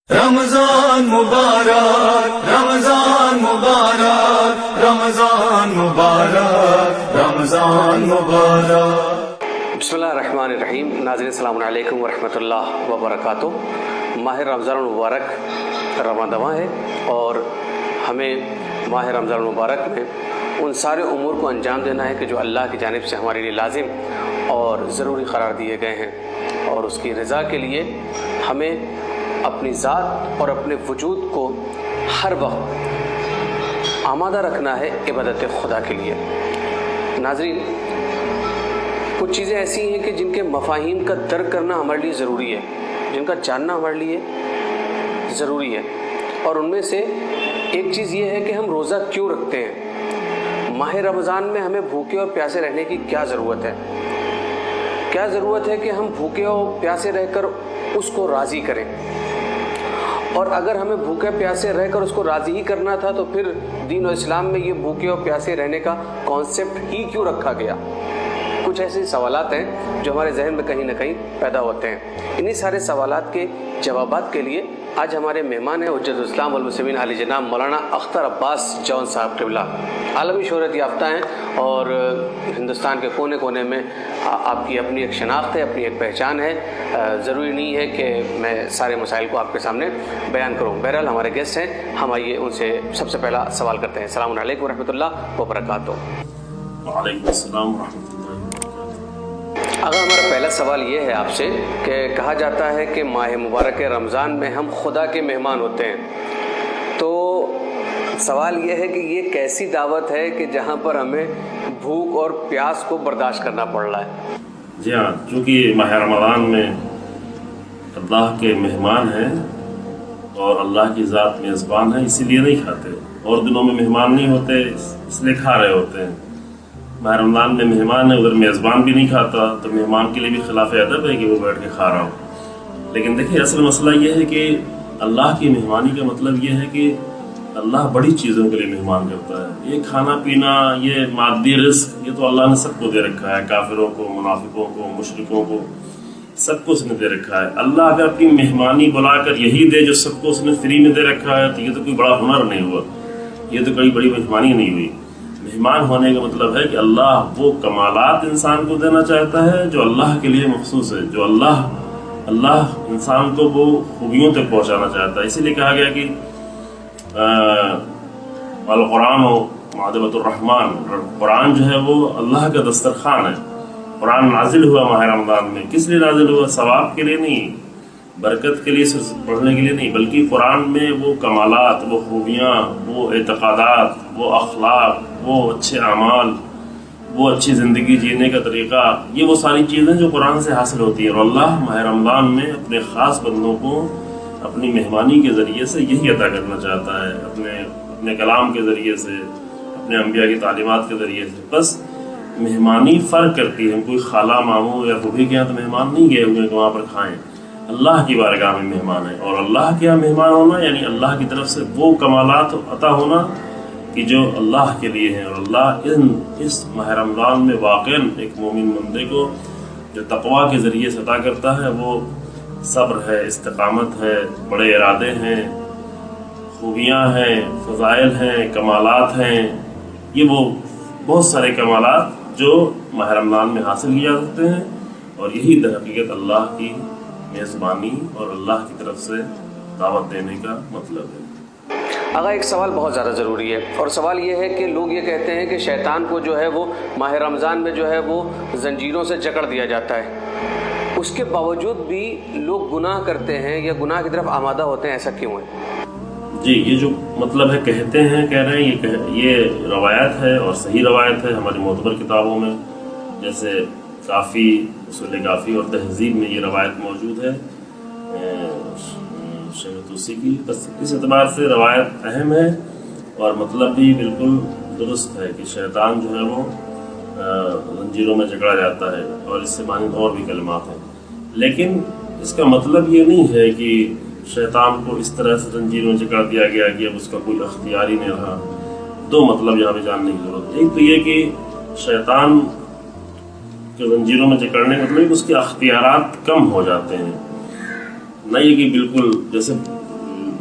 رمضان مبارک رمضان مبارک رمضان مبارک رمضان مبارک۔ بسم اللہ الرحمن الرحیم۔ ناظرین السلام علیکم ورحمۃ اللہ وبرکاتہ۔ ماہ رمضان المبارک رواں ہے اور ہمیں ماہ رمضان المبارک میں ان سارے امور کو انجام دینا ہے کہ جو اللہ کی جانب سے ہمارے لیے لازم اور ضروری قرار دیے گئے ہیں، اور اس کی رضا کے لیے ہمیں اپنی ذات اور اپنے وجود کو ہر وقت آمادہ رکھنا ہے عبادت خدا کے لیے۔ ناظرین، کچھ چیزیں ایسی ہیں کہ جن کے مفاہیم کا درک کرنا ہمارے لیے ضروری ہے، جن کا جاننا ہمارے لیے ضروری ہے، اور ان میں سے ایک چیز یہ ہے کہ ہم روزہ کیوں رکھتے ہیں۔ ماہ رمضان میں ہمیں بھوکے اور پیاسے رہنے کی کیا ضرورت ہے؟ کیا ضرورت ہے کہ ہم بھوکے اور پیاسے رہ کر اس کو راضی کریں؟ اور اگر ہمیں بھوکے پیاسے رہ کر اس کو راضی ہی کرنا تھا تو پھر دین و اسلام میں یہ بھوکے اور پیاسے رہنے کا کانسیپٹ ہی کیوں رکھا گیا؟ کچھ ایسے سوالات ہیں جو ہمارے ذہن میں کہیں نہ کہیں پیدا ہوتے ہیں۔ انہی سارے سوالات کے جوابات کے لیے آج ہمارے مہمان ہیں حجت الاسلام والمسلمین علی جناب مولانا اختر عباس جون صاحب قبلہ۔ عالمی شہرت یافتہ ہیں اور ہندوستان کے کونے کونے میں آپ کی اپنی ایک شناخت ہے، اپنی ایک پہچان ہے۔ ضروری نہیں ہے کہ میں سارے مسائل کو آپ کے سامنے بیان کروں۔ بہرحال ہمارے گیسٹ ہیں، ہم آئیے ان سے سب سے پہلا سوال کرتے ہیں۔ السلام علیکم ورحمۃ اللہ وبرکاتہ۔ وعلیکم السلام ورحمۃ اللہ۔ اگر ہمارا پہلا سوال یہ ہے آپ سے کہ کہا جاتا ہے کہ ماہ مبارک رمضان میں ہم خدا کے مہمان ہوتے ہیں، تو سوال یہ ہے کہ یہ کیسی دعوت ہے کہ جہاں پر ہمیں بھوک اور پیاس کو برداشت کرنا پڑ رہا ہے؟ جی ہاں، چونکہ ماہ رمضان میں اللہ کے مہمان ہیں اور اللہ کی ذات میزبان ہے، اسی لیے نہیں کھاتے۔ اور دنوں میں مہمان نہیں ہوتے، اس لیے کھا رہے ہوتے ہیں۔ ماہ رمضان میں مہمان ہے، ادھر میزبان بھی نہیں کھاتا، تو مہمان کے لیے بھی خلاف ادب ہے کہ وہ بیٹھ کے کھا رہا ہو۔ لیکن دیکھیں، اصل مسئلہ یہ ہے کہ اللہ کی مہمانی کا مطلب یہ ہے کہ اللہ بڑی چیزوں کے لیے مہمان کرتا ہے۔ یہ کھانا پینا، یہ مادی رزق، یہ تو اللہ نے سب کو دے رکھا ہے، کافروں کو، منافقوں کو، مشرکوں کو، سب کو اس نے دے رکھا ہے۔ اللہ اگر اپنی مہمانی بلا کر یہی دے جو سب کو اس نے فری میں دے رکھا ہے، تو یہ تو کوئی بڑا ہنر نہیں ہوا، یہ تو کوئی بڑی مہمانی نہیں ہوئی۔ مہمان ہونے کا مطلب ہے کہ اللہ وہ کمالات انسان کو دینا چاہتا ہے جو اللہ کے لیے مخصوص ہے، جو اللہ انسان کو وہ خوبیوں تک پہنچانا چاہتا ہے۔ اسی لیے کہا گیا کہ القرآن و معدبۃ الرحمن، قرآن جو ہے وہ اللہ کا دسترخوان ہے۔ قرآن نازل ہوا ماہ رمضان میں، کس لیے نازل ہوا؟ ثواب کے لیے نہیں، برکت کے لیے، صرف پڑھنے کے لیے نہیں، بلکہ قرآن میں وہ کمالات، وہ خوبیاں، وہ اعتقادات، وہ اخلاق، وہ اچھے اعمال، وہ اچھی زندگی جینے کا طریقہ، یہ وہ ساری چیزیں جو قرآن سے حاصل ہوتی ہیں۔ اور اللہ ماہ رمضان میں اپنے خاص بندوں کو اپنی مہمانی کے ذریعے سے یہی عطا کرنا چاہتا ہے، اپنے کلام کے ذریعے سے، اپنے انبیاء کی تعلیمات کے ذریعے سے۔ بس مہمانی فرق کرتی ہے، ہم کوئی خالہ ماموں یا پھوپھی کے یہاں تو مہمان نہیں گئے ہوئے کہ وہاں پر کھائیں، اللہ کی بارگاہ میں مہمان ہے۔ اور اللہ کے یہاں مہمان ہونا یعنی اللہ کی طرف سے وہ کمالات عطا ہونا کہ جو اللہ کے لیے ہیں۔ اور اللہ اس ماہ رمضان میں واقعاً ایک مومن بندے کو جو تقویٰ کے ذریعے سے عطا کرتا ہے، وہ صبر ہے، استقامت ہے، بڑے ارادے ہیں، خوبیاں ہیں، فضائل ہیں، کمالات ہیں۔ یہ وہ بہت سارے کمالات جو ماہ رمضان میں حاصل کیے جا سکتے ہیں، اور یہی در حقیقت اللہ کی میزبانی اور اللہ کی طرف سے دعوت دینے کا مطلب ہے۔ اگر ایک سوال بہت زیادہ ضروری ہے، اور سوال یہ ہے کہ لوگ یہ کہتے ہیں کہ شیطان کو جو ہے وہ ماہ رمضان میں جو ہے وہ زنجیروں سے جکڑ دیا جاتا ہے، اس کے باوجود بھی لوگ گناہ کرتے ہیں یا گناہ کی طرف آمادہ ہوتے ہیں، ایسا کیوں ہے؟ جی، یہ جو مطلب ہے کہتے ہیں، کہہ رہے ہیں، یہ روایت ہے اور صحیح روایت ہے ہماری معتبر کتابوں میں، جیسے کافی، اصول کافی اور تہذیب میں یہ روایت موجود ہے شیخ توسی کی۔ بس اس اعتبار سے روایت اہم ہے اور مطلب بھی بالکل درست ہے کہ شیطان جو ہے وہ زنجیروں میں جکڑا جاتا ہے، اور اس سے مانند اور بھی کلمات ہیں۔ لیکن اس کا مطلب یہ نہیں ہے کہ شیطان کو اس طرح سے زنجیروں میں جکڑ دیا گیا کہ اب اس کا کوئی اختیار ہی نہیں رہا۔ دو مطلب یہاں پہ جاننے کی ضرورت ہے۔ ایک تو یہ کہ شیطان کے زنجیروں میں جکڑنے کا مطلب اس کے اختیارات کم ہو جاتے ہیں، نہیں کہ بالکل جیسے